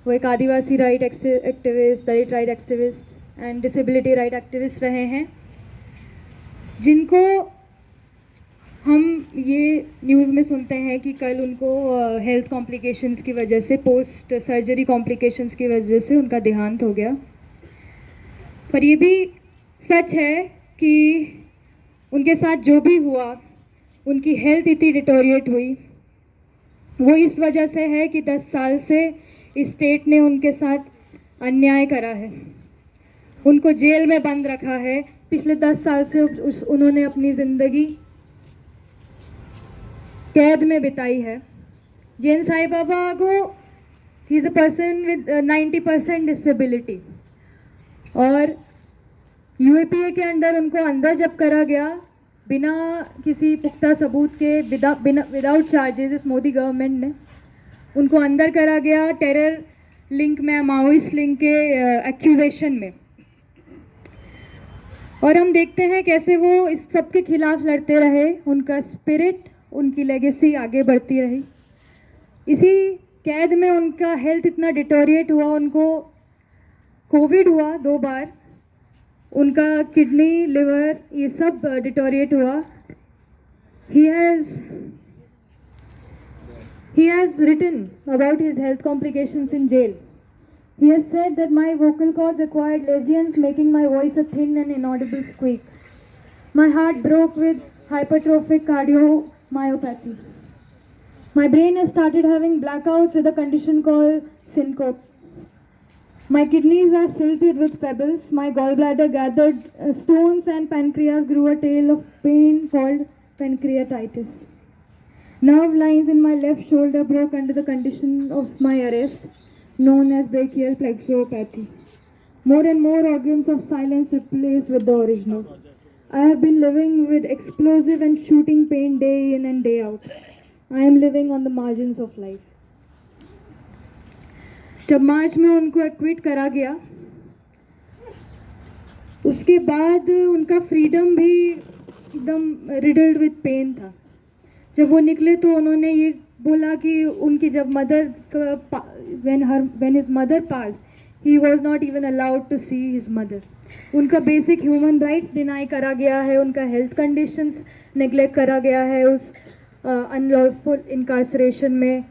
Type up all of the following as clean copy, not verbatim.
वो एक Adivasi right activist, Dalit right activist and disability right activist रहे हैं, जिनको हम ये न्यूज़ में सुनते हैं कि कल उनको हेल्थ कॉम्प्लिकेशंस की वजह से, पोस्ट सर्जरी कॉम्प्लिकेशंस की वजह से उनका देहांत हो गया। पर ये भी सच है कि उनके साथ जो भी हुआ, उनकी हेल्थ इतनी डिटोरिएट हुई, वो इस वजह से है कि 10 साल से इस स्टेट ने उनके साथ अन्याय करा है, उनको जेल में बंद रखा है। पिछले 10 साल से उन्होंने अपनी ज़िंदगी कैद में बिताई है। जैन साई बाबा को, he is a person with 90% disability, और यूएपीए के अंदर उनको अंदर जब करा गया बिना किसी पुख्ता सबूत के, विदाउट चार्जेस, इस मोदी गवर्नमेंट ने उनको अंदर करा गया टेरर लिंक में, माओइस्ट लिंक के एक्यूजेशन में। और हम देखते हैं कैसे वो इस सब के खिलाफ लड़ते रहे, उनका स्पिरिट, उनकी लेगेसी आगे बढ़ती रही। इसी कैद में उनका हेल्थ इतना डिटोरिएट हुआ, उनको कोविड हुआ 2 बार, उनका किडनी, लिवर, ये सब डिटोरिएट हुआ। He has written about his health complications in jail. He has said that my vocal cords acquired lesions, making my voice a thin and inaudible squeak. My heart broke with hypertrophic cardiomyopathy. My brain has started having blackouts with a condition called syncope. My kidneys are silted with pebbles. My gallbladder gathered stones, and pancreas grew a tail of pain called pancreatitis. Nerve lines in my left shoulder broke under the condition of my arrest, known as brachial plexopathy. More and more organs of silence replaced with the original. I have been living with explosive and shooting pain day in and day out. I am living on the margins of life. जब मार्च में उनको equity करा गया, उसके बाद उनका freedom भी एकदम रिडल्ड विद पेन था। जब वो निकले तो उन्होंने ये बोला कि उनकी जब when his mother passed, he was not even allowed to see his mother. उनका बेसिक ह्यूमन राइट्स डिनाई करा गया है, उनका हेल्थ कंडीशंस नेग्लेक्ट करा गया है उस अनलॉफुल इनकार्सरेशन में,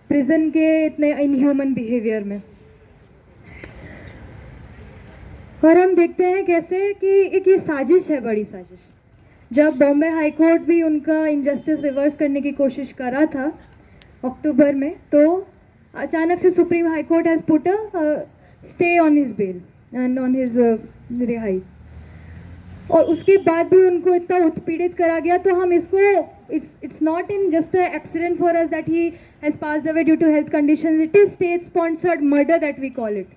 प्रिजन के इतने इनह्यूमन बिहेवियर में। और हम देखते हैं कैसे कि एक ये साजिश है, बड़ी साजिश। जब बॉम्बे हाई कोर्ट भी उनका इनजस्टिस रिवर्स करने की कोशिश करा था अक्टूबर में, तो अचानक से supreme high court has put a stay on his bail and on his रिहाई, और उसके बाद भी उनको इतना उत्पीड़ित करा गया। तो हम इसको, it's not in just an accident for us that he has passed away due to health conditions. It is state sponsored murder that we call it.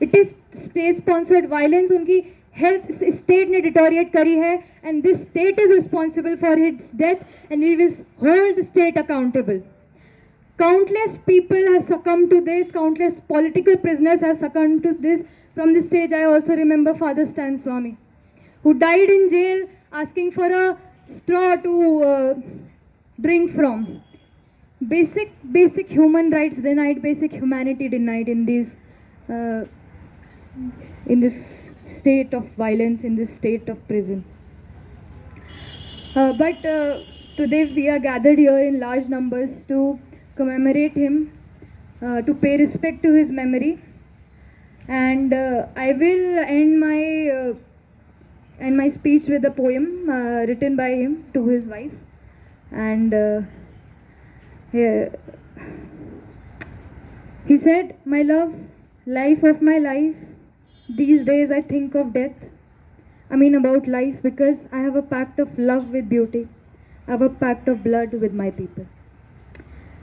It is state sponsored violence. उनकी health state ने deteriorate करी है, and this state is responsible for his death, and we will hold the state accountable. Countless people have succumbed to this. Countless political prisoners have succumbed to this. From this stage, I also remember Father Stan Swami, who died in jail asking for a straw to drink from. Basic human rights denied, basic humanity denied in these, in this state of violence, in this state of prison. But today we are gathered here in large numbers to commemorate him, to pay respect to his memory, and I will end my speech with a poem written by him to his wife, and he said, "My love, life of my life, these days I think of death. I mean about life, because I have a pact of love with beauty. I have a pact of blood with my people."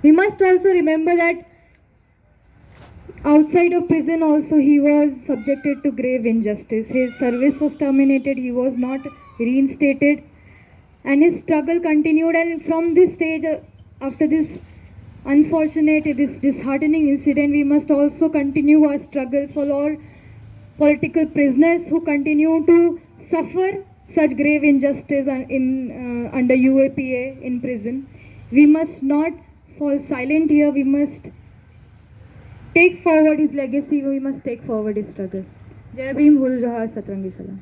We must also remember that outside of prison also he was subjected to grave injustice. His service was terminated, he was not reinstated, and his struggle continued. And from this stage, after this unfortunate, this disheartening incident, we must also continue our struggle for all political prisoners who continue to suffer such grave injustice under UAPA in prison. We must not fall silent here. We must take forward his legacy, we must take forward his struggle. जय भीम, भूल जोहार, सतरंगी सलाम.